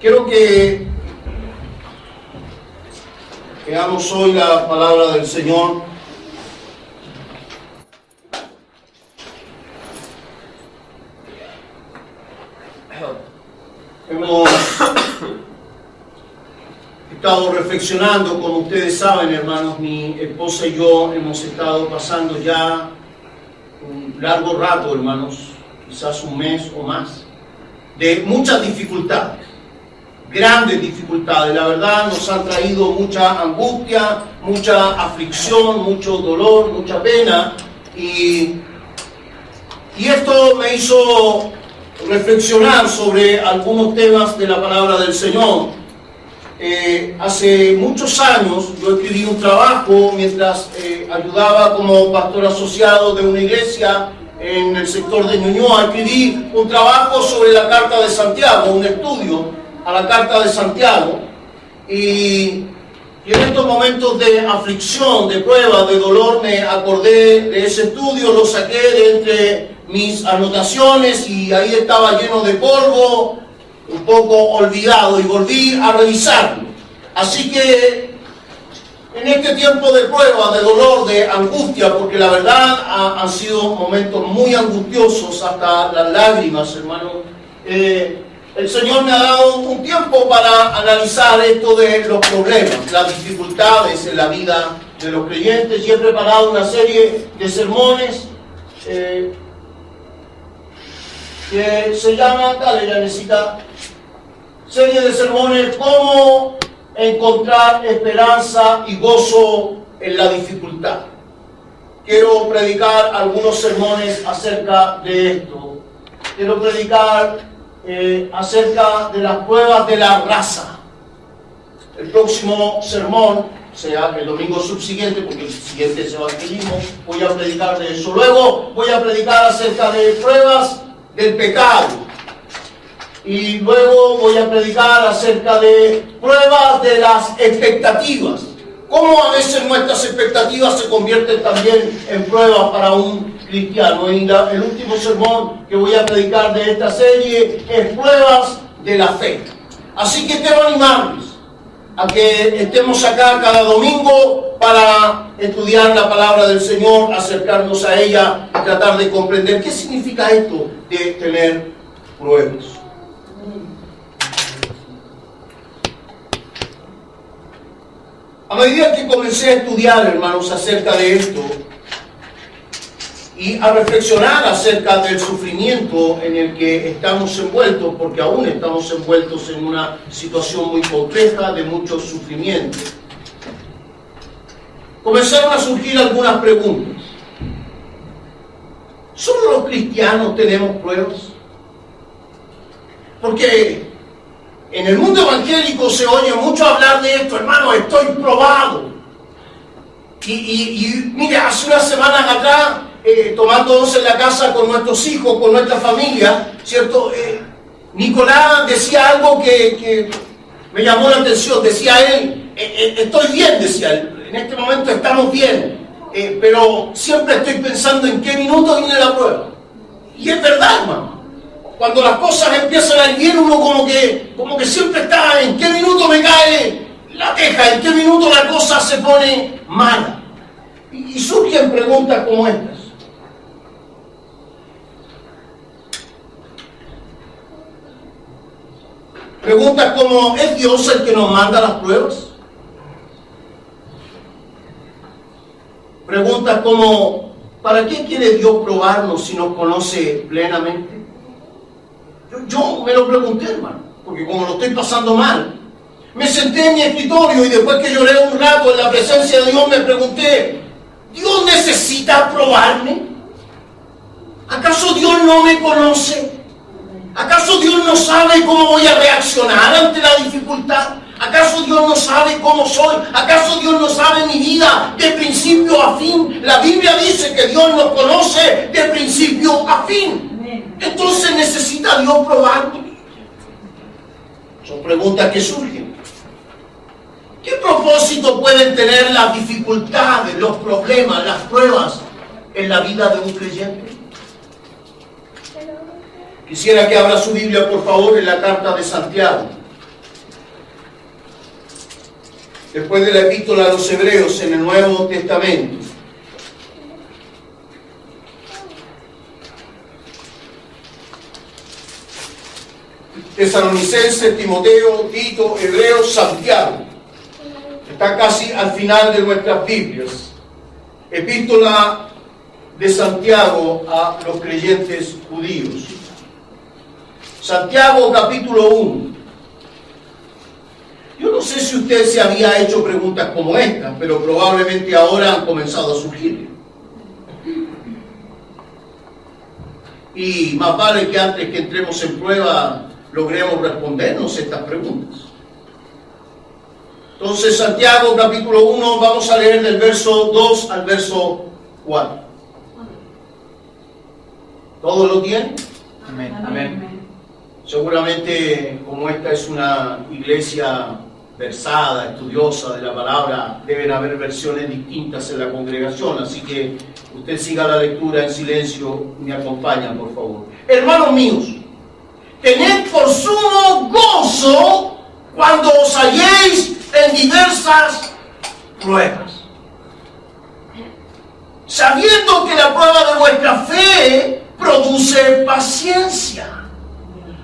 Quiero que veamos hoy la palabra del Señor. Hemos estado reflexionando, como ustedes saben, hermanos, mi esposa y yo hemos estado pasando ya un largo rato, hermanos, quizás un mes o más, de muchas dificultades, grandes dificultades. La verdad nos han traído mucha angustia, mucha aflicción, mucho dolor, mucha pena, y esto me hizo reflexionar sobre algunos temas de la palabra del Señor. Hace muchos años yo escribí un trabajo mientras ayudaba como pastor asociado de una iglesia en el sector de Ñuñoa. Escribí un trabajo sobre la Carta de Santiago, un estudio a la Carta de Santiago, y en estos momentos de aflicción, de prueba, de dolor, me acordé de ese estudio, lo saqué de entre mis anotaciones y ahí estaba lleno de polvo, un poco olvidado, y volví a revisarlo. Así que en este tiempo de prueba, de dolor, de angustia, porque la verdad han sido momentos muy angustiosos, hasta las lágrimas, hermano, el Señor me ha dado un tiempo para analizar esto de los problemas, las dificultades en la vida de los creyentes, y he preparado una serie de sermones que se llama, dale, ya necesita, serie de sermones, cómo encontrar esperanza y gozo en la dificultad. Quiero predicar algunos sermones acerca de esto. Quiero predicar acerca de las pruebas de la raza. El próximo sermón, o sea, el domingo subsiguiente, porque el siguiente es evangelismo, voy a predicar de eso. Luego voy a predicar acerca de pruebas del pecado. Y luego voy a predicar acerca de pruebas de las expectativas. Cómo a veces nuestras expectativas se convierten también en pruebas para un cristiano. Y el último sermón que voy a predicar de esta serie es pruebas de la fe. Así que quiero animarles a que estemos acá cada domingo para estudiar la palabra del Señor, acercarnos a ella y tratar de comprender qué significa esto de tener pruebas. A medida que comencé a estudiar, hermanos, acerca de esto y a reflexionar acerca del sufrimiento en el que estamos envueltos, porque aún estamos envueltos en una situación muy compleja de mucho sufrimiento, comenzaron a surgir algunas preguntas. ¿Solo los cristianos tenemos pruebas? Porque en el mundo evangélico se oye mucho hablar de esto, hermano, estoy probado. Y mire, hace unas semanas atrás, tomando once en la casa con nuestros hijos, con nuestra familia, ¿cierto? Nicolás decía algo que me llamó la atención. Decía él, estoy bien, decía él, en este momento estamos bien, pero siempre estoy pensando en qué minuto viene la prueba. Y es verdad, hermano. Cuando las cosas empiezan a ir bien, uno como que siempre está en qué minuto me cae la teja, en qué minuto la cosa se pone mala. Y surgen preguntas como estas. Preguntas como, ¿es Dios el que nos manda las pruebas? Preguntas como, ¿para qué quiere Dios probarnos si nos conoce plenamente? Yo me lo pregunté, hermano, porque como lo estoy pasando mal, me senté en mi escritorio y después que lloré un rato en la presencia de Dios me pregunté, ¿Dios necesita probarme? ¿Acaso Dios no me conoce? ¿Acaso Dios no sabe cómo voy a reaccionar ante la dificultad? ¿Acaso Dios no sabe cómo soy? ¿Acaso Dios no sabe mi vida de principio a fin? La Biblia dice que Dios nos conoce de principio a fin. Entonces, ¿necesita Dios probarme? Son preguntas que surgen. ¿Qué propósito pueden tener las dificultades, los problemas, las pruebas en la vida de un creyente? Quisiera que abra su Biblia, por favor, en la Carta de Santiago. después de la epístola a los Hebreos en el Nuevo Testamento. Tesalonicenses, Timoteo, Tito, Hebreos, Santiago. Está casi al final de nuestras Biblias. Epístola de Santiago a los creyentes judíos. Santiago capítulo 1. Yo no sé si usted se había hecho preguntas como estas, pero probablemente ahora han comenzado a surgir. Y más vale que antes que entremos en prueba logremos respondernos estas preguntas. Entonces, Santiago capítulo 1, vamos a leer del verso 2 al verso 4. ¿Todos lo tienen? Amén. Amén. Seguramente, como esta es una iglesia versada, estudiosa de la palabra, deben haber versiones distintas en la congregación, así que usted siga la lectura en silencio y me acompaña, por favor. Hermanos míos, tened por sumo gozo cuando os halléis en diversas pruebas, sabiendo que la prueba de vuestra fe produce paciencia.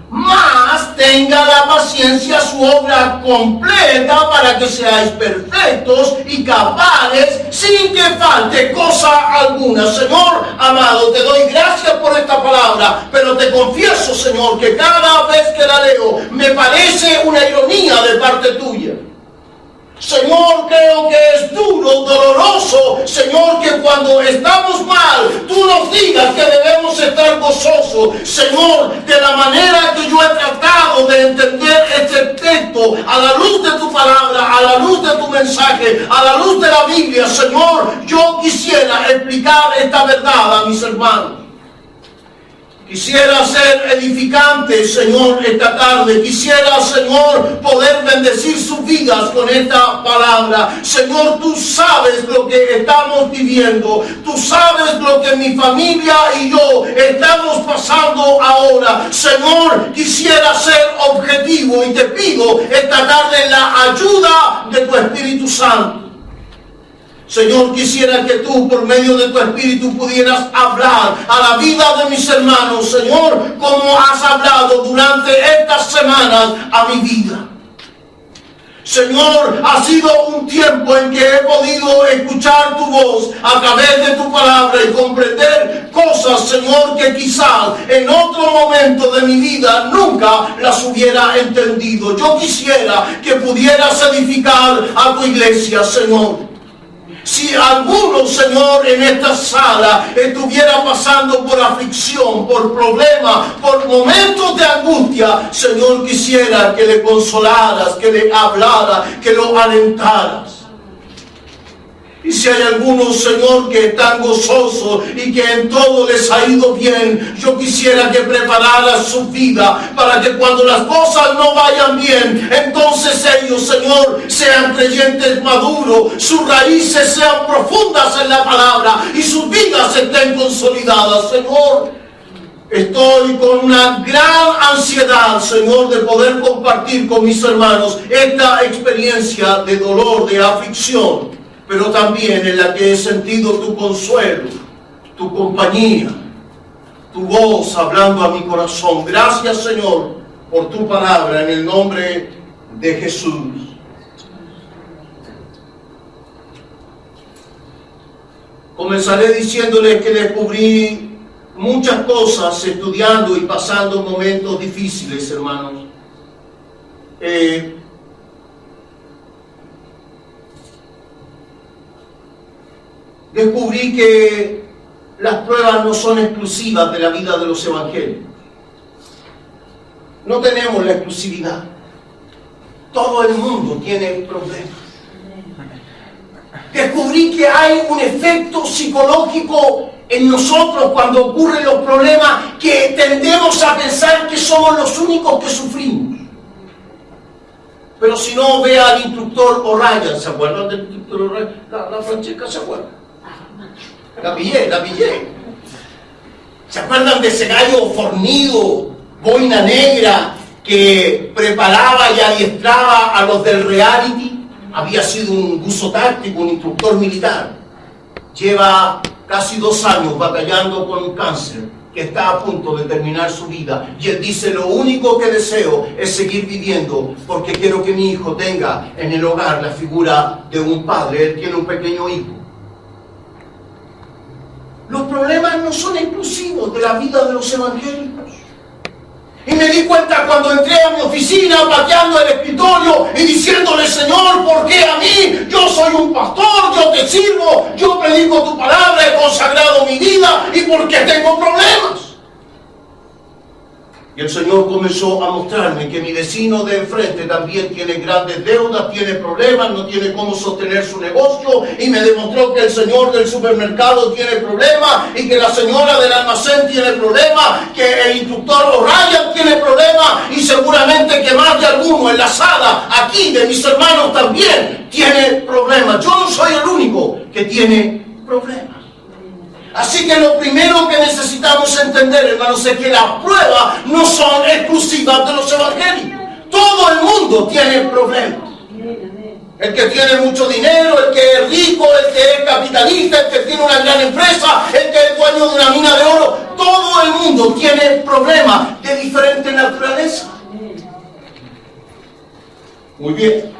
Mas tenga la paciencia su obra completa para que seáis perfectos y cabales sin que falte cosa alguna. Señor amado, te doy gracias por esta palabra, pero te confieso, Señor, que cada vez que la leo me parece una ironía de parte tuya. Señor, creo que es duro, doloroso, Señor, que cuando estamos mal, tú nos digas que debemos estar gozosos. Señor, de la manera que yo he tratado de entender este texto, a la luz de tu palabra, a la luz de tu mensaje, a la luz de la Biblia, Señor, yo quisiera explicar esta verdad a mis hermanos. Quisiera ser edificante, Señor, esta tarde. Quisiera, Señor, poder bendecir sus vidas con esta palabra. Señor, tú sabes lo que estamos viviendo. Tú sabes lo que mi familia y yo estamos pasando ahora. Señor, quisiera ser objetivo y te pido esta tarde la ayuda de tu Espíritu Santo. Señor, quisiera que tú, por medio de tu Espíritu, pudieras hablar a la vida de mis hermanos, Señor, como has hablado durante estas semanas a mi vida. Señor, ha sido un tiempo en que he podido escuchar tu voz a través de tu palabra y comprender cosas, Señor, que quizás en otro momento de mi vida nunca las hubiera entendido. Yo quisiera que pudieras edificar a tu iglesia, Señor. Si alguno, Señor, en esta sala estuviera pasando por aflicción, por problemas, por momentos de angustia, Señor, quisiera que le consolaras, que le hablaras, que lo alentaras. Y si hay algunos, Señor, que están gozosos y que en todo les ha ido bien, yo quisiera que prepararas su vida para que cuando las cosas no vayan bien, entonces ellos, Señor, sean creyentes maduros, sus raíces sean profundas en la palabra y sus vidas estén consolidadas, Señor. Estoy con una gran ansiedad, Señor, de poder compartir con mis hermanos esta experiencia de dolor, de aflicción, pero también en la que he sentido tu consuelo, tu compañía, tu voz hablando a mi corazón. Gracias, Señor, por tu palabra en el nombre de Jesús. Comenzaré diciéndoles que descubrí muchas cosas estudiando y pasando momentos difíciles, hermanos. Descubrí que las pruebas no son exclusivas de la vida de los evangélicos. No tenemos la exclusividad. Todo el mundo tiene problemas. Descubrí que hay un efecto psicológico en nosotros cuando ocurren los problemas, que tendemos a pensar que somos los únicos que sufrimos. Pero si no, vea al instructor O'Ryan. ¿Se acuerdan del instructor O'Ryan? La Francesca se acuerda. La pillé. ¿Se acuerdan de ese gallo fornido, boina negra, que preparaba y adiestraba a los del reality? había sido un buzo táctico, un instructor militar. Lleva casi 2 años batallando con un cáncer que está a punto de terminar su vida. Y él dice, lo único que deseo es seguir viviendo porque quiero que mi hijo tenga en el hogar la figura de un padre. Él tiene un pequeño hijo. Los problemas no son exclusivos de la vida de los evangélicos. Y me di cuenta cuando entré a mi oficina pateando el escritorio y diciéndole, Señor, ¿por qué a mí? Yo soy un pastor, yo te sirvo, yo predico tu palabra, he consagrado mi vida, ¿y por qué tengo problemas? Y el Señor comenzó a mostrarme que mi vecino de enfrente también tiene grandes deudas, tiene problemas, no tiene cómo sostener su negocio, y me demostró que el señor del supermercado tiene problemas, y que la señora del almacén tiene problemas, que el instructor O'Ryan tiene problemas, y seguramente que más de alguno en la sala aquí de mis hermanos también tiene problemas. Yo no soy el único que tiene problemas. Así que lo primero que necesitamos entender, hermanos, es que las pruebas no son exclusivas de los evangélicos. Todo el mundo tiene problemas. El que tiene mucho dinero, el que es rico, el que es capitalista, el que tiene una gran empresa, el que es dueño de una mina de oro. Todo el mundo tiene problemas de diferente naturaleza. Muy bien.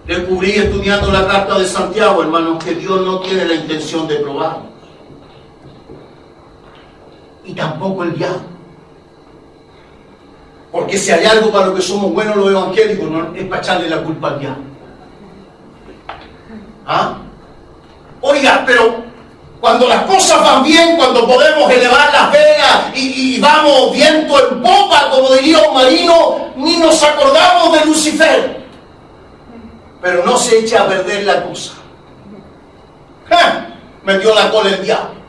Descubrí estudiando la carta de Santiago, hermanos, que Dios no tiene la intención de probarnos. Y tampoco el diablo. Porque si hay algo para lo que somos buenos los evangélicos, no es para echarle la culpa al diablo. ¿Ah? Oiga, pero cuando las cosas van bien, cuando podemos elevar las velas y vamos viento en popa, como diría un marino, ni nos acordamos de Lucifer. Pero no se eche a perder la cosa. Me dio la cola el diablo.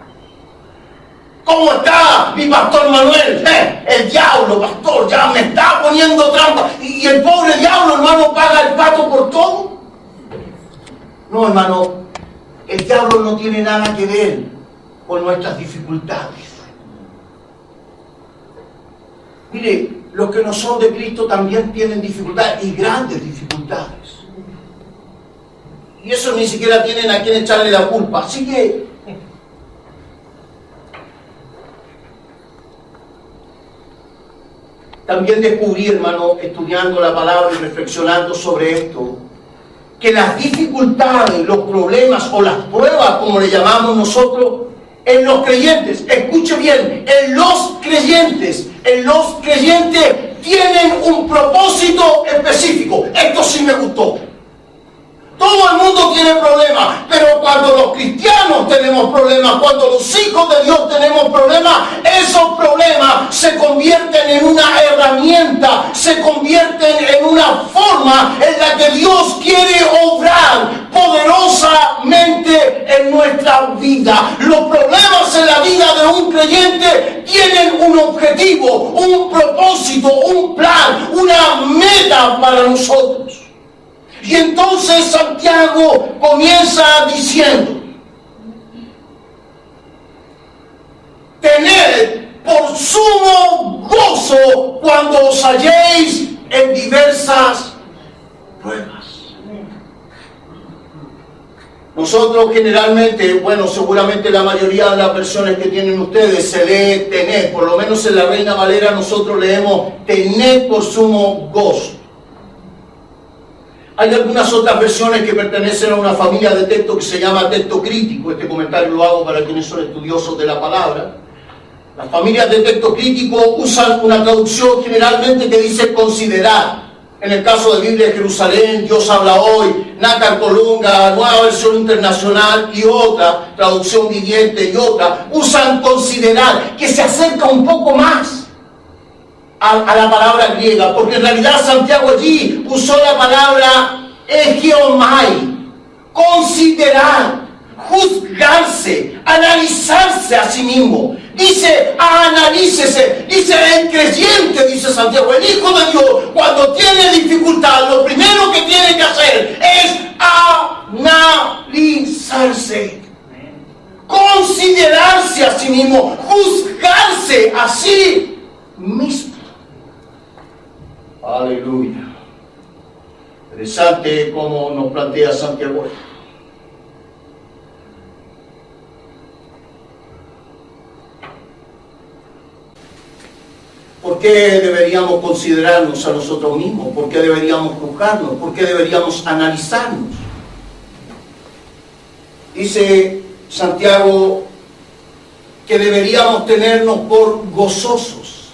¿Cómo está mi pastor Manuel? El diablo, pastor, ya me está poniendo trampa. Y el pobre diablo, hermano, paga el pato por todo. No, hermano, el diablo no tiene nada que ver con nuestras dificultades. Mire, los que no son de Cristo también tienen dificultades, y grandes dificultades. Y eso ni siquiera tienen a quien echarle la culpa. Así que también descubrí, hermano, estudiando la palabra y reflexionando sobre esto, que las dificultades, los problemas o las pruebas, como le llamamos nosotros, en los creyentes, escuche bien, en los creyentes tienen un propósito específico. Esto sí me gustó. Todo el mundo tiene problemas, pero cuando los cristianos tenemos problemas, cuando los hijos de Dios tenemos problemas, esos problemas se convierten en una herramienta, se convierten en una forma en la que Dios quiere obrar poderosamente en nuestra vida. Los problemas en la vida de un creyente tienen un objetivo, un propósito, un plan, una meta para nosotros. Y entonces Santiago comienza diciendo, tened por sumo gozo cuando os halléis en diversas pruebas. Nosotros generalmente, bueno, seguramente la mayoría de las versiones que tienen ustedes se lee tened, por lo menos en la Reina Valera nosotros leemos tened por sumo gozo. Hay algunas otras versiones que pertenecen a una familia de texto que se llama texto crítico. Este comentario lo hago para quienes son estudiosos de la palabra. Las familias de texto crítico usan una traducción generalmente que dice considerar. En el caso de Biblia de Jerusalén, Dios habla hoy, Nácar Colunga, Nueva Versión Internacional y otra, Traducción Viviente y otra, usan considerar, que se acerca un poco más a la palabra griega, porque en realidad Santiago allí usó la palabra egeomai, considerar, juzgarse, analizarse a sí mismo. Dice, analícese, dice el creyente, dice Santiago, el Hijo de Dios, cuando tiene dificultad, lo primero que tiene que hacer es analizarse, considerarse a sí mismo, juzgarse a sí mismo. Aleluya. interesante como nos plantea Santiago. ¿Por qué deberíamos considerarnos a nosotros mismos? ¿Por qué deberíamos juzgarnos? ¿Por qué deberíamos analizarnos? Dice Santiago que deberíamos tenernos por gozosos.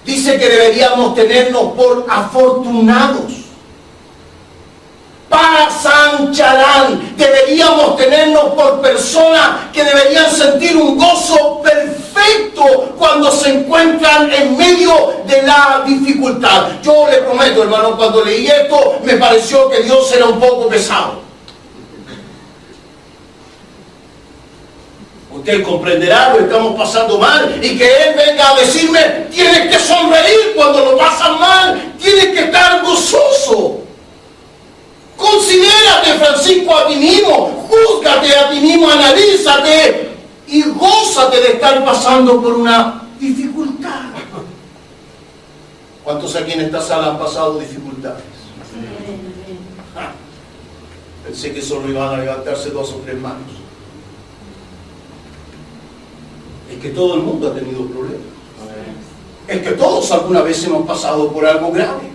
Dice que deberíamos tenernos por afortunados. Pasancharán. Deberíamos tenernos por personas que deberían sentir un gozo perfecto cuando se encuentran en medio de la dificultad. Yo le prometo, hermano, cuando leí esto me pareció que Dios era un poco pesado. Usted comprenderá lo que estamos pasando mal y que Él venga a decirme, tienes que sonreír cuando lo pasas mal, tienes que estar gozoso. Considérate, Francisco, a ti mismo, júzgate a ti mismo, analízate y gózate de estar pasando por una dificultad. ¿Cuántos aquí en esta sala han pasado dificultades? Pensé que solo iban a levantarse 2 o 3 manos. Es que todo el mundo ha tenido problemas. Es que todos alguna vez hemos pasado por algo grave.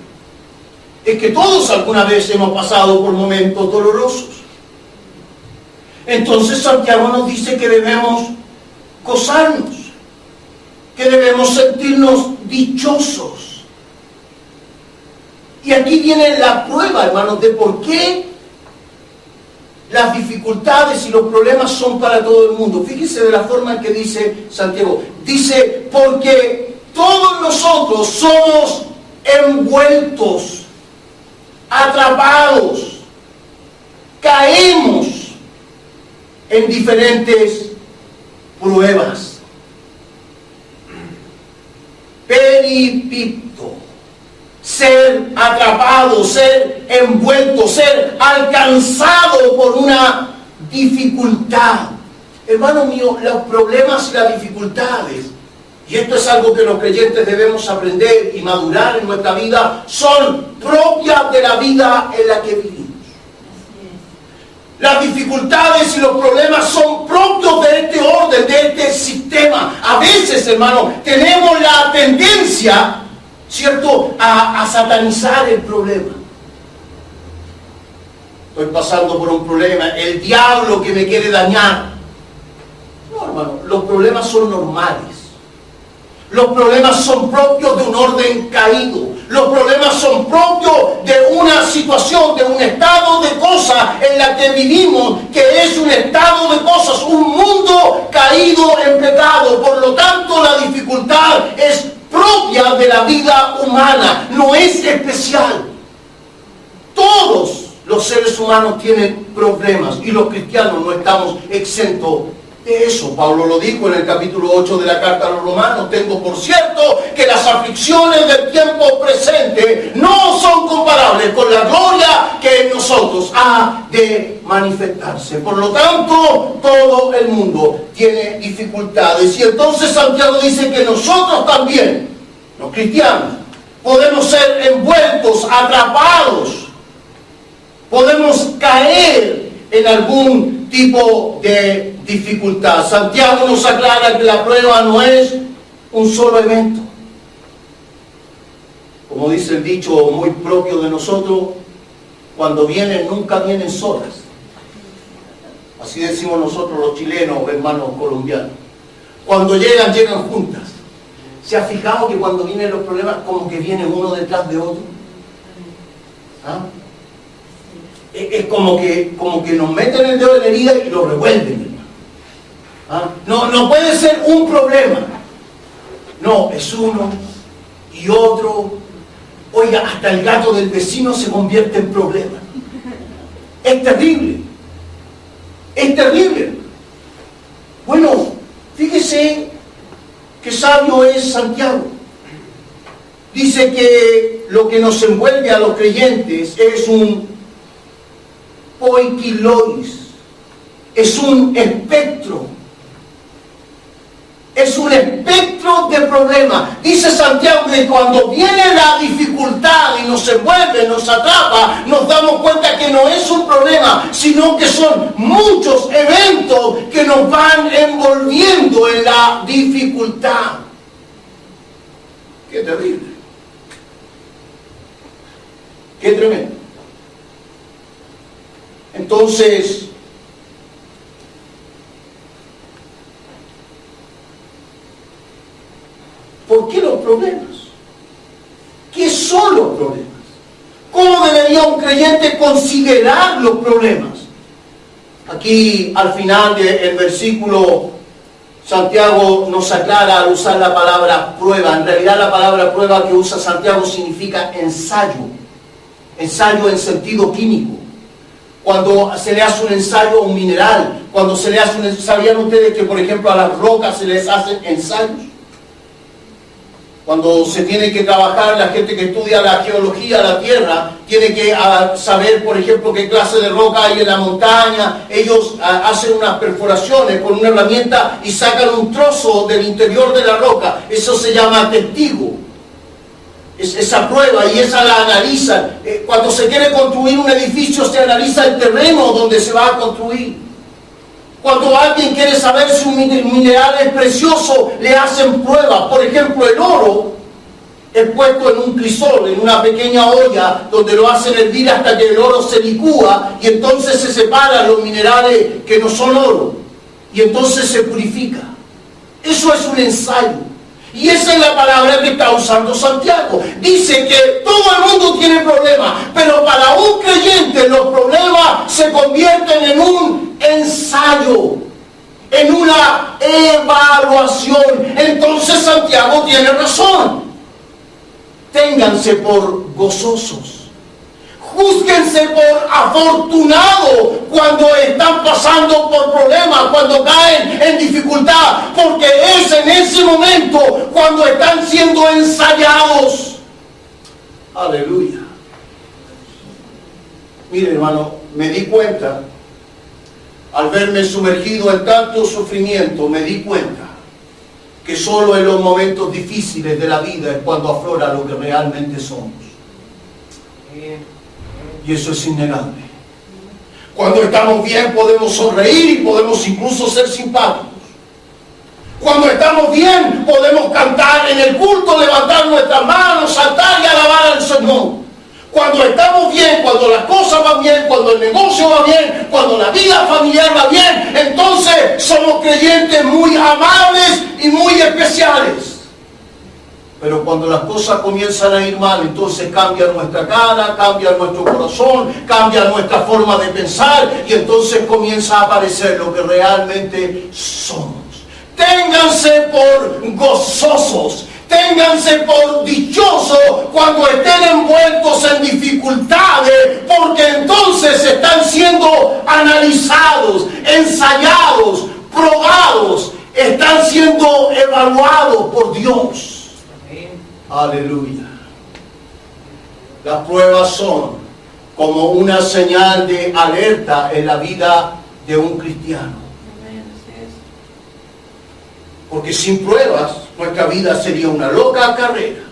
Es que todos alguna vez hemos pasado por momentos dolorosos. Entonces Santiago nos dice que debemos gozarnos, que debemos sentirnos dichosos. Y aquí viene la prueba, hermanos, de por qué las dificultades y los problemas son para todo el mundo. Fíjense de la forma en que dice Santiago. Dice, porque todos nosotros somos envueltos, atrapados, caemos en diferentes pruebas. Peripipto. Ser atrapado, ser envuelto, ser alcanzado por una dificultad. Hermano mío, los problemas y las dificultades, y esto es algo que los creyentes debemos aprender y madurar en nuestra vida, son propias de la vida en la que vivimos. Las dificultades y los problemas son propios de este orden, de este sistema. A veces, hermano, tenemos la tendencia, ¿cierto?, a satanizar el problema. Estoy pasando por un problema, el diablo que me quiere dañar. No, hermano, los problemas son normales. Los problemas son propios de un orden caído. Los problemas son propios de una situación, de un estado de cosas en la que vivimos, que es un estado de cosas, un mundo caído en pecado. Por lo tanto, la dificultad es propia de la vida humana, no es especial. Todos los seres humanos tienen problemas y los cristianos no estamos exentos de eso. Pablo lo dijo en el capítulo 8 de la carta a los Romanos: tengo por cierto que las aflicciones del tiempo presente no son comparables con la gloria que en nosotros ha de manifestarse. Por lo tanto, todo el mundo tiene dificultades. Y entonces Santiago dice que nosotros también, los cristianos, podemos ser envueltos, atrapados, podemos caer en algún tipo de dificultad. Santiago nos aclara que la prueba no es un solo evento. Como dice el dicho muy propio de nosotros, cuando vienen, nunca vienen solas. Así decimos nosotros los chilenos, hermanos colombianos. Cuando llegan, llegan juntas. ¿Se ha fijado que cuando vienen los problemas, como que vienen uno detrás de otro? ¿Ah? Es como que nos meten el dedo en la herida y lo revuelven. ¿Ah? No puede ser un problema. No, es uno y otro. Oiga, hasta el gato del vecino se convierte en problema. Es terrible. Es terrible. Bueno, fíjese qué sabio es Santiago. Dice que lo que nos envuelve a los creyentes es un poikilois, es un espectro. Es un espectro de problemas. Dice Santiago que cuando viene la dificultad y nos envuelve, nos atrapa, nos damos cuenta que no es un problema, sino que son muchos eventos que nos van envolviendo en la dificultad. Qué terrible. Qué tremendo. Entonces, ¿por qué los problemas? ¿Qué son los problemas? ¿Cómo debería un creyente considerar los problemas? Aquí al final del versículo, Santiago nos aclara al usar la palabra prueba. En realidad la palabra prueba que usa Santiago significa ensayo. Ensayo en sentido químico. Cuando se le hace un ensayo a un mineral, cuando se le hace un ensayo, ¿sabían ustedes que por ejemplo a las rocas se les hacen ensayos? Cuando se tiene que trabajar, la gente que estudia la geología de la tierra, tiene que saber, por ejemplo, qué clase de roca hay en la montaña. Ellos hacen unas perforaciones con una herramienta y sacan un trozo del interior de la roca. Eso se llama testigo. Esa prueba y esa la analizan. Cuando se quiere construir un edificio, se analiza el terreno donde se va a construir. Cuando alguien quiere saber si un mineral es precioso, le hacen pruebas. Por ejemplo, el oro es puesto en un crisol, en una pequeña olla, donde lo hacen hervir hasta que el oro se licúa y entonces se separan los minerales que no son oro. Y entonces se purifica. Eso es un ensayo. Y esa es la palabra que está usando Santiago. Dice que todo el mundo tiene problemas, pero para un creyente los problemas se convierten en un ensayo, en una evaluación. Entonces Santiago tiene razón. Ténganse por gozosos. Júzguense por afortunados cuando están pasando por problemas, cuando caen en dificultad, porque es en ese momento cuando están siendo ensayados. Aleluya. Mire, hermano, me di cuenta, al verme sumergido en tanto sufrimiento, me di cuenta que solo en los momentos difíciles de la vida es cuando aflora lo que realmente somos. Y eso es innegable. Cuando estamos bien podemos sonreír y podemos incluso ser simpáticos. Cuando estamos bien podemos cantar en el culto, levantar nuestras manos, saltar y alabar al Señor. Cuando estamos bien, cuando las cosas van bien, cuando el negocio va bien, cuando la vida familiar va bien, entonces somos creyentes muy amables y muy especiales. Pero cuando las cosas comienzan a ir mal, entonces cambia nuestra cara, cambia nuestro corazón, cambia nuestra forma de pensar y entonces comienza a aparecer lo que realmente somos. Ténganse por gozosos, ténganse por dichosos cuando estén envueltos en dificultades, porque entonces están siendo analizados, ensayados, probados, están siendo evaluados por Dios. Aleluya. Las pruebas son como una señal de alerta en la vida de un cristiano. Porque sin pruebas nuestra vida sería una loca carrera.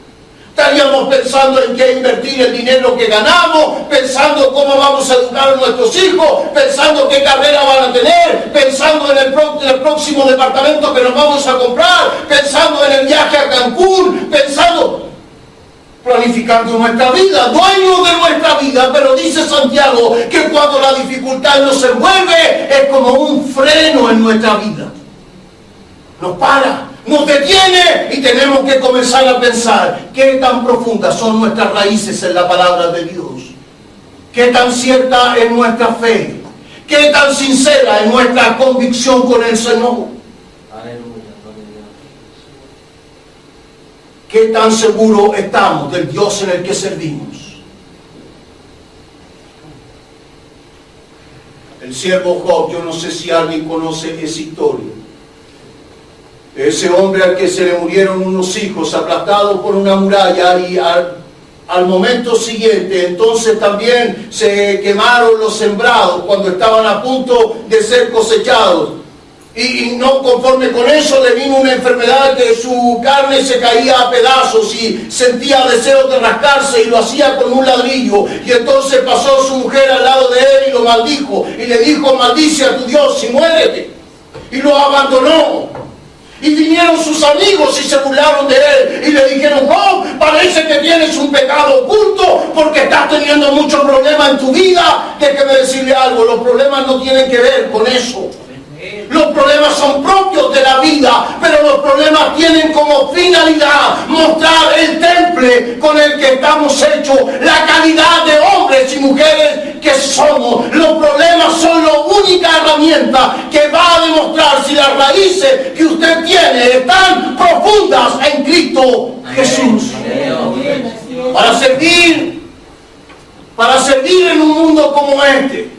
Estaríamos pensando en qué invertir el dinero que ganamos, pensando cómo vamos a educar a nuestros hijos, pensando qué carrera van a tener, pensando en el próximo departamento que nos vamos a comprar, pensando en el viaje a Cancún, planificando nuestra vida, dueño de nuestra vida. Pero dice Santiago que cuando la dificultad nos envuelve es como un freno en nuestra vida. Nos para, nos detiene y tenemos que comenzar a pensar qué tan profundas son nuestras raíces en la palabra de Dios, qué tan cierta es nuestra fe, qué tan sincera es nuestra convicción con el Señor, qué tan seguro estamos del Dios en el que servimos. El siervo Job, yo no sé si alguien conoce esa historia. Ese hombre al que se le murieron unos hijos, aplastado por una muralla, y al momento siguiente, entonces también se quemaron los sembrados cuando estaban a punto de ser cosechados. Y no conforme con eso, le vino una enfermedad que su carne se caía a pedazos y sentía deseo de rascarse y lo hacía con un ladrillo. Y entonces pasó su mujer al lado de él y lo maldijo. Y le dijo, maldice a tu Dios y muérete. Y lo abandonó. Y vinieron sus amigos y se burlaron de él. Y le dijeron, oh, parece que tienes un pecado oculto porque estás teniendo muchos problemas en tu vida. Déjeme decirle algo, los problemas no tienen que ver con eso. Los problemas son propios de la vida, pero los problemas tienen como finalidad mostrar el temple con el que estamos hechos, la calidad de hombres y mujeres que somos. Los problemas son la única herramienta que va a demostrar si las raíces que usted tiene están profundas en Cristo Jesús. Para servir en un mundo como este,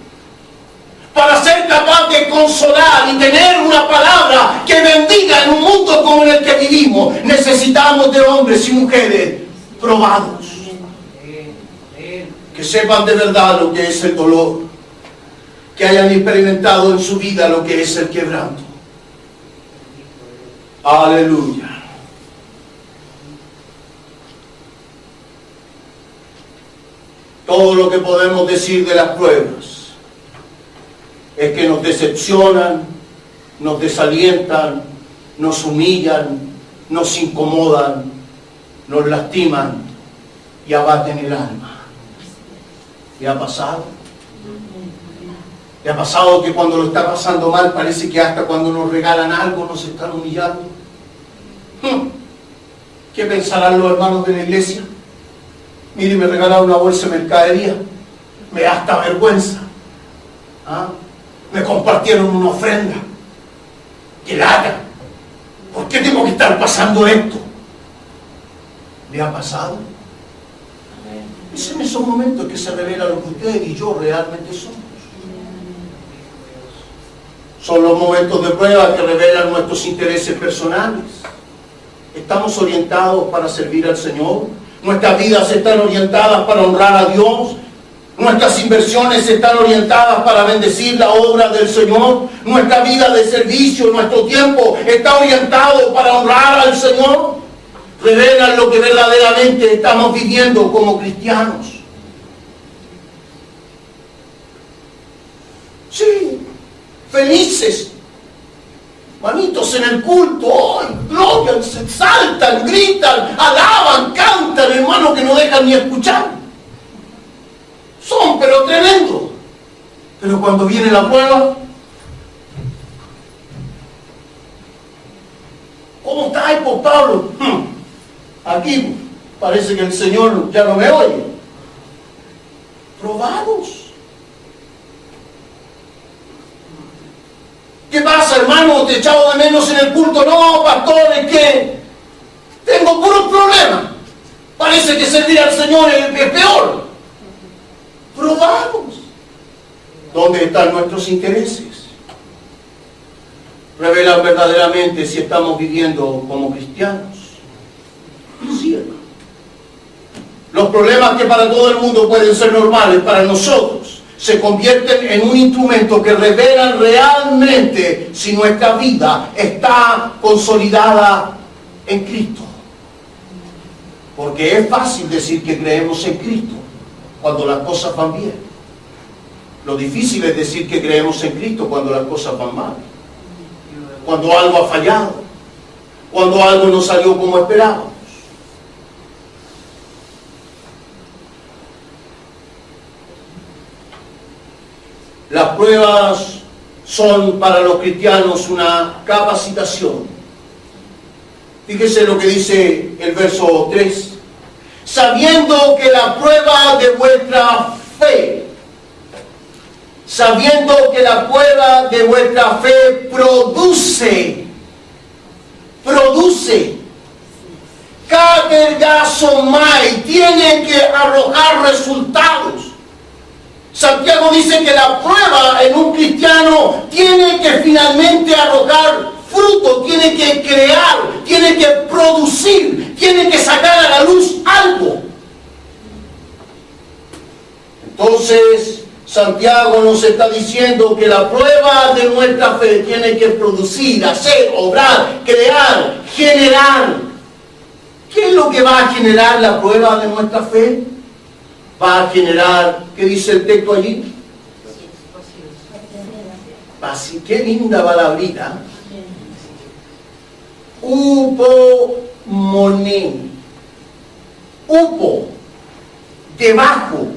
para ser capaz de consolar y tener una palabra que bendiga en un mundo como en el que vivimos, necesitamos de hombres y mujeres probados, que sepan de verdad lo que es el dolor, que hayan experimentado en su vida lo que es el quebranto. Aleluya. Todo lo que podemos decir de las pruebas es que nos decepcionan, nos desalientan, nos humillan, nos incomodan, nos lastiman y abaten el alma. ¿Le ha pasado? ¿Le ha pasado que cuando lo está pasando mal parece que hasta cuando nos regalan algo nos están humillando? ¿Qué pensarán los hermanos de la iglesia? Mire, me regalaron una bolsa de mercadería. Me da hasta vergüenza. Me compartieron una ofrenda. ¡Qué lata! ¿Por qué tengo que estar pasando esto? ¿Le ha pasado? Es en esos momentos que se revela lo que usted y yo realmente somos. Son los momentos de prueba que revelan nuestros intereses personales. ¿Estamos orientados para servir al Señor? ¿Nuestras vidas están orientadas para honrar a Dios? ¿Nuestras inversiones están orientadas para bendecir la obra del Señor? ¿Nuestra vida de servicio, nuestro tiempo está orientado para honrar al Señor? Revelan lo que verdaderamente estamos viviendo como cristianos. Sí, felices, manitos en el culto, ¡ay, gloria! Se saltan, gritan, alaban, cantan, hermanos que no dejan ni escuchar. Son, pero tremendo. Pero cuando viene la prueba, ¿cómo está ahí, por Pablo? Aquí parece que el Señor ya no me oye. Probados. ¿Qué pasa, hermano? ¿Te he echado de menos en el culto? No, pastor, es que tengo puros problemas. Parece que servir al Señor es peor. Probados. ¿Dónde están nuestros intereses? Revelan verdaderamente si estamos viviendo como cristianos. Sí, hermano. Los problemas que para todo el mundo pueden ser normales, para nosotros se convierten en un instrumento que revelan realmente si nuestra vida está consolidada en Cristo. Porque es fácil decir que creemos en Cristo cuando las cosas van bien. Lo difícil es decir que creemos en Cristo cuando las cosas van mal. Cuando algo ha fallado. Cuando algo no salió como esperábamos. Las pruebas son para los cristianos una capacitación. Fíjese lo que dice el verso 3. Sabiendo que la prueba de vuestra fe, sabiendo que la prueba de vuestra fe produce katergasomai, tiene que arrojar resultados. Santiago dice que la prueba en un cristiano tiene que finalmente arrojar fruto, tiene que crear, tiene que producir, tiene que sacar a la luz algo. Entonces, Santiago nos está diciendo que la prueba de nuestra fe tiene que producir, hacer, obrar, crear, generar. ¿Qué es lo que va a generar la prueba de nuestra fe? Va a generar, ¿qué dice el texto allí? Qué linda palabrita. Upomoné. Upo, debajo.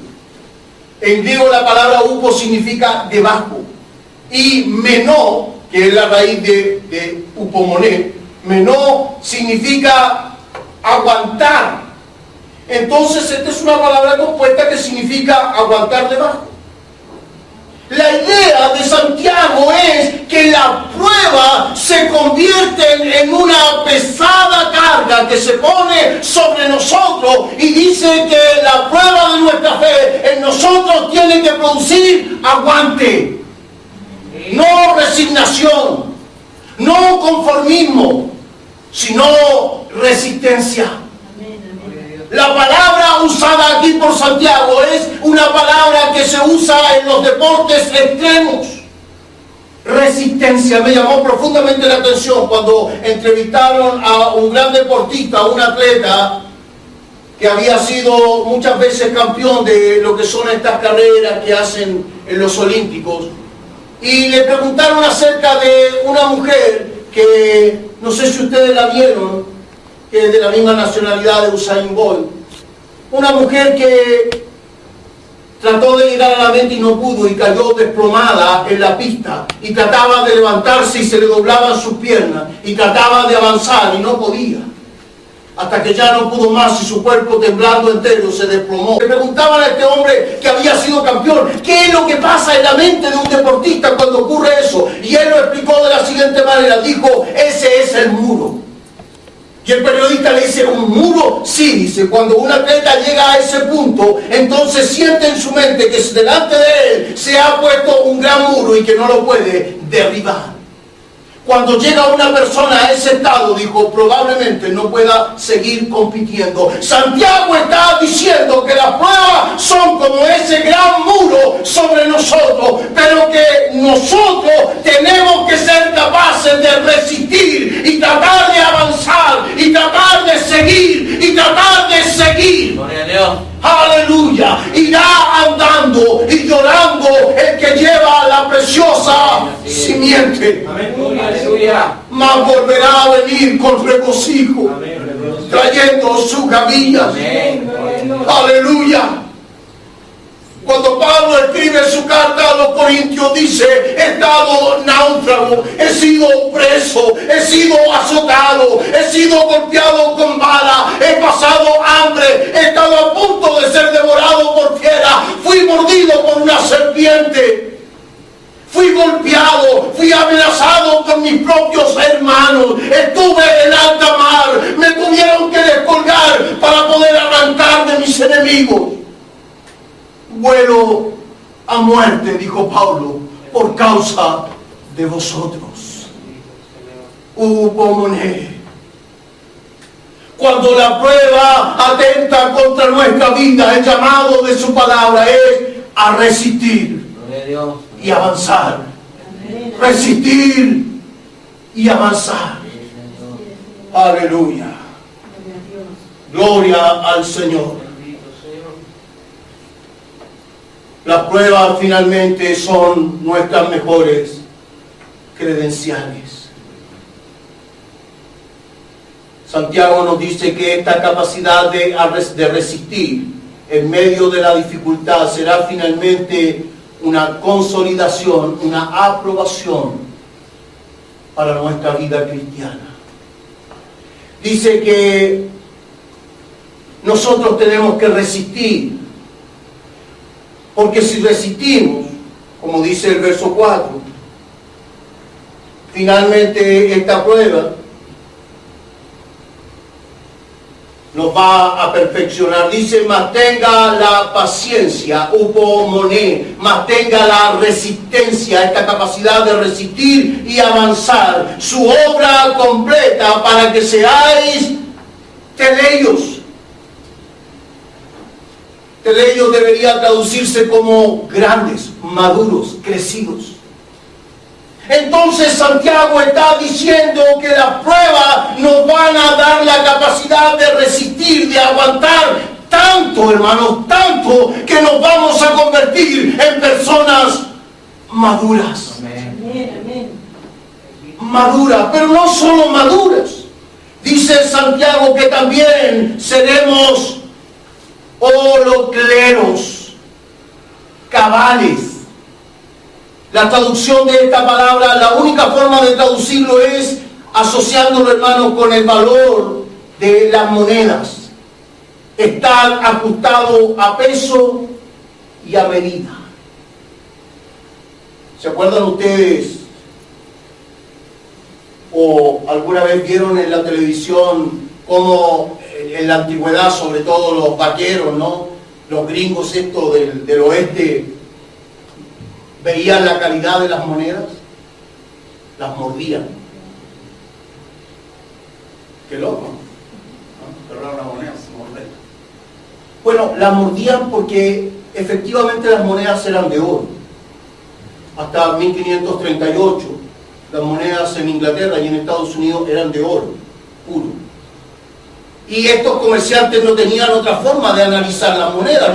En griego la palabra upo significa debajo. Y menó, que es la raíz de upomoné, menó significa aguantar. Entonces esta es una palabra compuesta que significa aguantar debajo. La idea de Santiago es que la prueba se convierte en una pesada carga que se pone sobre nosotros, y dice que la prueba de nuestra fe en nosotros tiene que producir aguante, no resignación, no conformismo, sino resistencia. La palabra usada aquí por Santiago es una palabra que se usa en los deportes extremos. Resistencia. Me llamó profundamente la atención cuando entrevistaron a un gran deportista, a un atleta que había sido muchas veces campeón de lo que son estas carreras que hacen en los Olímpicos. Y le preguntaron acerca de una mujer que, no sé si ustedes la vieron, que es de la misma nacionalidad de Usain Bolt. Una mujer que trató de llegar a la meta y no pudo, y cayó desplomada en la pista, y trataba de levantarse y se le doblaban sus piernas, y trataba de avanzar y no podía, hasta que ya no pudo más y su cuerpo, temblando entero, se desplomó. Le preguntaban a este hombre que había sido campeón, ¿qué es lo que pasa en la mente de un deportista cuando ocurre eso? Y él lo explicó de la siguiente manera, dijo: ese es el muro. Y el periodista le dice: ¿un muro? Sí, dice, cuando un atleta llega a ese punto, entonces siente en su mente que delante de él se ha puesto un gran muro y que no lo puede derribar. Cuando llega una persona a ese estado, dijo, probablemente no pueda seguir compitiendo. Santiago está diciendo que las pruebas son como ese gran muro sobre nosotros, pero que nosotros tenemos que ser capaces de resistir y tratar de avanzar y tratar de seguir y tratar de seguir. Gloria a Dios. Aleluya. Irá andando y llorando el que lleva la preciosa simiente. Amén. Aleluya. Mas volverá a venir con regocijo, trayendo sus gavillas. Aleluya. Cuando Pablo escribe su carta a los Corintios, dice: he estado náufrago, he sido preso, he sido azotado, he sido golpeado con vara, he pasado hambre, he estado a punto de ser devorado por fiera, fui mordido por una serpiente, fui golpeado, fui amenazado por mis propios hermanos, estuve en alta mar, me tuvieron que descolgar para poder arrancar de mis enemigos. Vuelo a muerte, dijo Pablo, por causa de vosotros. Upomoné. Cuando la prueba atenta contra nuestra vida, el llamado de su palabra es a resistir y avanzar. Resistir y avanzar. Aleluya. Gloria al Señor. Las pruebas finalmente son nuestras mejores credenciales. Santiago nos dice que esta capacidad de resistir en medio de la dificultad será finalmente una consolidación, una aprobación para nuestra vida cristiana. Dice que nosotros tenemos que resistir, porque si resistimos, como dice el verso 4, finalmente esta prueba nos va a perfeccionar. Dice: mantenga la paciencia, upomoné, mantenga la resistencia, esta capacidad de resistir y avanzar, su obra completa, para que seáis teleios. de ellos debería traducirse como grandes, maduros, crecidos. Entonces Santiago está diciendo que las pruebas nos van a dar la capacidad de resistir, de aguantar tanto, hermanos, tanto que nos vamos a convertir en personas maduras. Amén. Maduras, pero no solo maduras. Dice Santiago que también seremos holocleros, cabales. La traducción de esta palabra, la única forma de traducirlo es asociándolo, hermano, con el valor de las monedas. Estar ajustado a peso y a medida. ¿Se acuerdan ustedes? ¿O alguna vez vieron en la televisión cómo en la antigüedad, sobre todo los vaqueros, ¿no? Los gringos estos del oeste, veían la calidad de las monedas? Las mordían. Qué loco, ¿no? Pero una moneda se morde. Bueno, las mordían porque efectivamente las monedas eran de oro. Hasta 1538, las monedas en Inglaterra y en Estados Unidos eran de oro puro. Y estos comerciantes no tenían otra forma de analizar las monedas,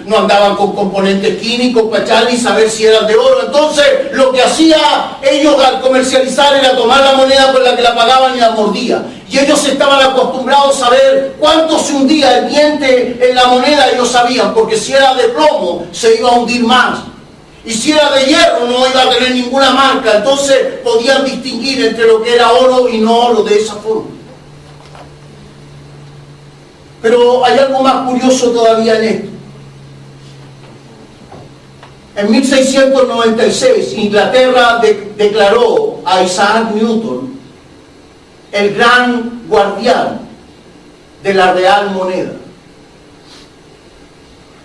no andaban con componentes químicos para echarle y saber si eran de oro. Entonces, lo que hacía ellos al comercializar era tomar la moneda con la que la pagaban y la mordía. Y ellos estaban acostumbrados a ver cuánto se hundía el diente en la moneda, ellos sabían, porque si era de plomo se iba a hundir más. Y si era de hierro no iba a tener ninguna marca. Entonces podían distinguir entre lo que era oro y no oro de esa forma. Pero hay algo más curioso todavía en esto. En 1696, Inglaterra declaró a Isaac Newton el gran guardián de la real moneda.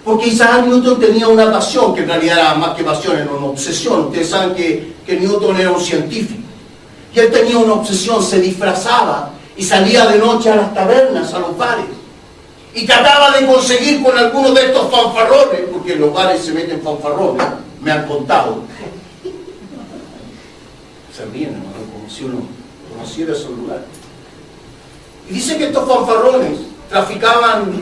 Porque Isaac Newton tenía una pasión, que en realidad era más que pasión, era una obsesión. Ustedes saben que Newton era un científico. Y él tenía una obsesión, se disfrazaba y salía de noche a las tabernas, a los bares. Y trataba de conseguir con algunos de estos fanfarrones, porque en los bares se meten fanfarrones, me han contado. Se ríen, hermano, como si uno conociera esos lugares. Y dice que estos fanfarrones traficaban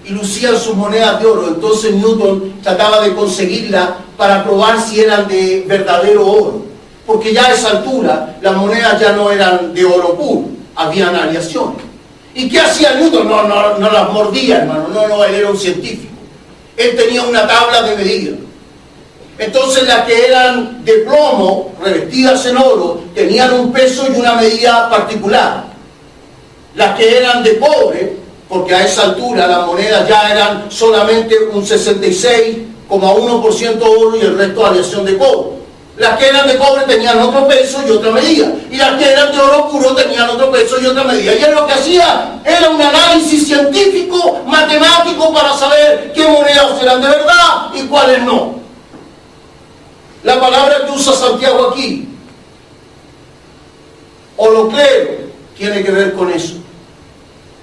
y lucían sus monedas de oro. Entonces Newton trataba de conseguirla para probar si eran de verdadero oro. Porque ya a esa altura las monedas ya no eran de oro puro, habían aleaciones. ¿Y qué hacía Newton? No las mordía, hermano. No, él era un científico. Él tenía una tabla de medida. Entonces las que eran de plomo, revestidas en oro, tenían un peso y una medida particular. Las que eran de cobre, porque a esa altura las monedas ya eran solamente un 66,1% oro y el resto aleación de cobre. Las que eran de cobre tenían otro peso y otra medida. Y las que eran de oro puro tenían otro peso y otra medida. Y él lo que hacía era un análisis científico, matemático, para saber qué monedas eran de verdad y cuáles no. La palabra que usa Santiago aquí, holoclero, tiene que ver con eso.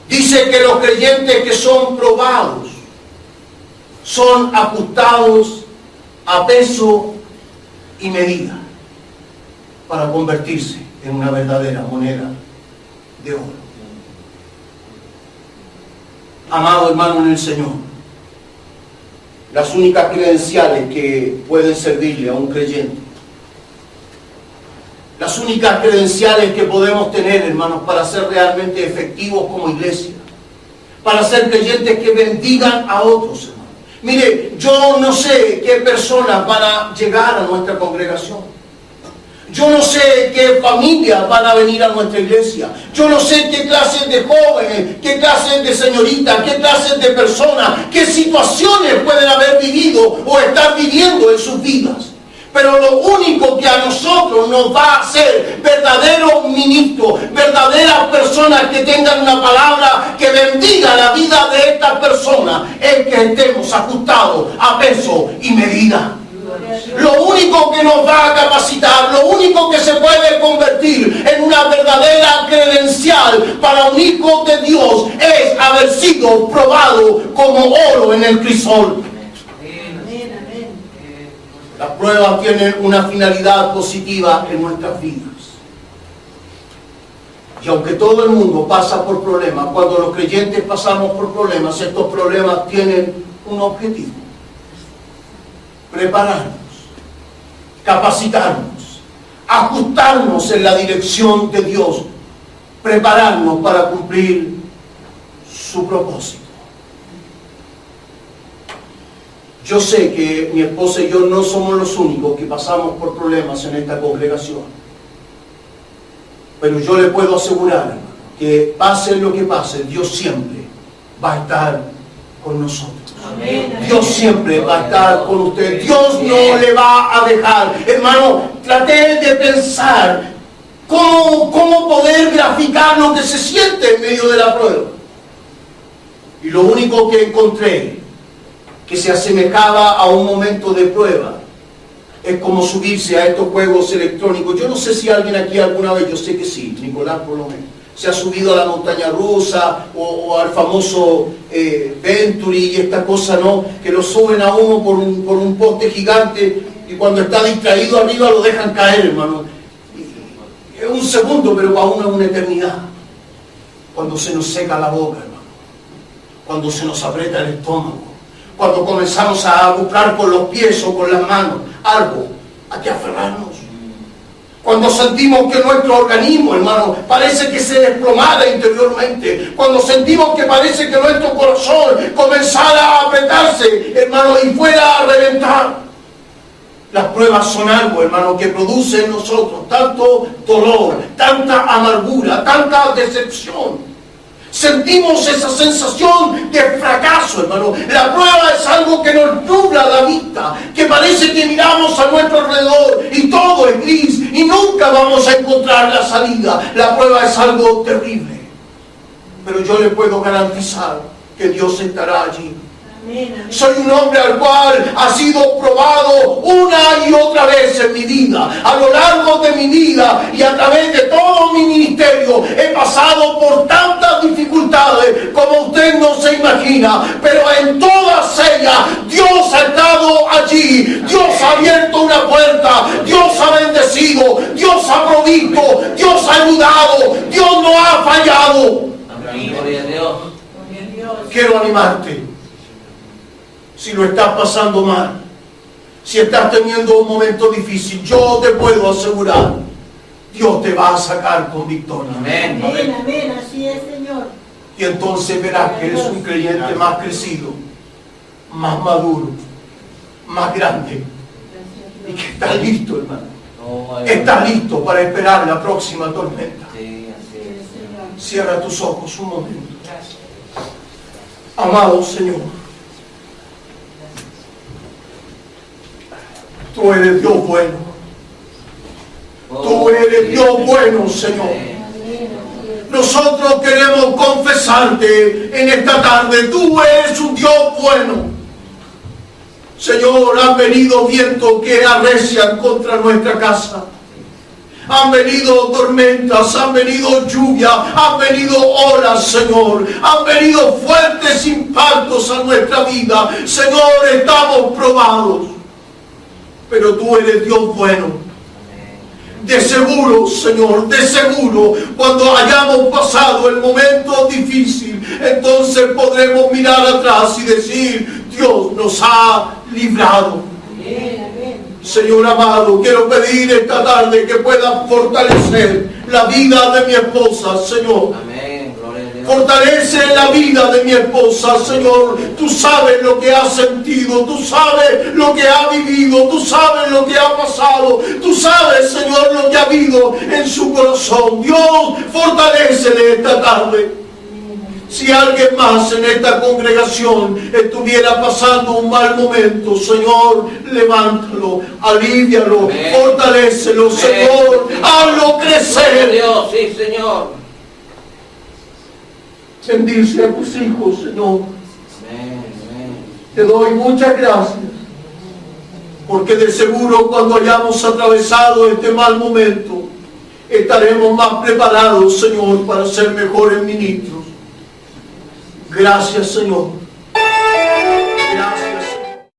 Dice que los creyentes que son probados son ajustados a peso y medida para convertirse en una verdadera moneda de oro. Amado hermano en el Señor, las únicas credenciales que pueden servirle a un creyente, las únicas credenciales que podemos tener, hermanos, para ser realmente efectivos como iglesia, para ser creyentes que bendigan a otros, hermanos. Mire, yo no sé qué personas van a llegar a nuestra congregación. Yo no sé qué familias van a venir a nuestra iglesia. Yo no sé qué clases de jóvenes, qué clases de señoritas, qué clases de personas, qué situaciones pueden haber vivido o estar viviendo en sus vidas. Pero lo único que a nosotros nos va a hacer verdaderos ministros, verdaderas personas que tengan una palabra que bendiga la vida de estas personas, es que estemos ajustados a peso y medida. Lo único que nos va a capacitar, lo único que se puede convertir en una verdadera credencial para un hijo de Dios es haber sido sido probado como oro en el crisol. Las pruebas tienen una finalidad positiva en nuestras vidas. Y aunque todo el mundo pasa por problemas, cuando los creyentes pasamos por problemas, estos problemas tienen un objetivo: prepararnos, capacitarnos, ajustarnos en la dirección de Dios, prepararnos para cumplir su propósito. Yo sé que mi esposa y yo no somos los únicos que pasamos por problemas en esta congregación. Pero yo le puedo asegurar que pase lo que pase, Dios siempre va a estar con nosotros. Amén. Dios siempre va a estar con usted. Dios no le va a dejar. Hermano, traté de pensar cómo poder graficar lo que se siente en medio de la prueba. Y lo único que encontré que se asemejaba a un momento de prueba es como subirse a estos juegos electrónicos. Yo no sé si alguien aquí alguna vez, yo sé que sí, Nicolás por lo menos, se ha subido a la montaña rusa o al famoso Venturi y esta cosa, ¿no? Que lo suben a uno por un poste gigante y cuando está distraído arriba lo dejan caer, hermano. Y es un segundo, pero para uno es una eternidad. Cuando se nos seca la boca, hermano. Cuando se nos aprieta el estómago. Cuando comenzamos a buscar con los pies o con las manos algo a que aferrarnos. Cuando sentimos que nuestro organismo, hermano, parece que se desplomara interiormente. Cuando sentimos que parece que nuestro corazón comenzara a apretarse, hermano, y fuera a reventar. Las pruebas son algo, hermano, que produce en nosotros tanto dolor, tanta amargura, tanta decepción. Sentimos esa sensación de fracaso, hermano. La prueba es algo que nos nubla la vista, que parece que miramos a nuestro alrededor y todo es gris y nunca vamos a encontrar la salida. La prueba es algo terrible. Pero yo le puedo garantizar que Dios estará allí. Soy un hombre al cual ha sido probado una y otra vez en mi vida. A lo largo de mi vida y a través de todo mi ministerio he pasado por tantas dificultades como usted no se imagina. Pero en todas ellas Dios ha estado allí. Dios ha abierto una puerta. Dios ha bendecido. Dios ha provisto. Dios ha ayudado. Dios no ha fallado. Gloria a Dios. Quiero animarte. Si lo estás pasando mal, si estás teniendo un momento difícil, yo te puedo asegurar, Dios te va a sacar con victoria. Amén. Amén, amén, así es, Señor. Y entonces verás que eres un creyente más crecido, más maduro, más grande. Y que estás listo, hermano. Estás listo para esperar la próxima tormenta. Sí, así es. Cierra tus ojos un momento. Amado Señor, tú eres Dios bueno. Tú eres Dios bueno, Señor. Nosotros queremos confesarte en esta tarde. Tú eres un Dios bueno. Señor, han venido vientos que arrecian contra nuestra casa. Han venido tormentas, han venido lluvia, han venido olas, Señor. Han venido fuertes impactos a nuestra vida. Señor, estamos probados. Pero tú eres Dios bueno. De seguro, Señor, de seguro, cuando hayamos pasado el momento difícil, entonces podremos mirar atrás y decir, Dios nos ha librado. Señor amado, quiero pedir esta tarde que pueda fortalecer la vida de mi esposa, Señor. Amén. Gloria a Dios. Fortalece la vida de mi esposa, Señor. Tú sabes lo que ha sentido, tú sabes lo que ha vivido, tú sabes lo que ha pasado, tú sabes, Señor, lo que ha habido en su corazón. Dios, fortalécele esta tarde. Si alguien más en esta congregación estuviera pasando un mal momento, Señor, levántalo, alivialo, Amén. fortalécelo, Amén. Señor, hazlo Gloria a crecer. Dios, sí, Señor. Bendice a tus hijos, Señor. Amén, amén. Te doy muchas gracias, porque de seguro cuando hayamos atravesado este mal momento, estaremos más preparados, Señor, para ser mejores ministros. Gracias, Señor.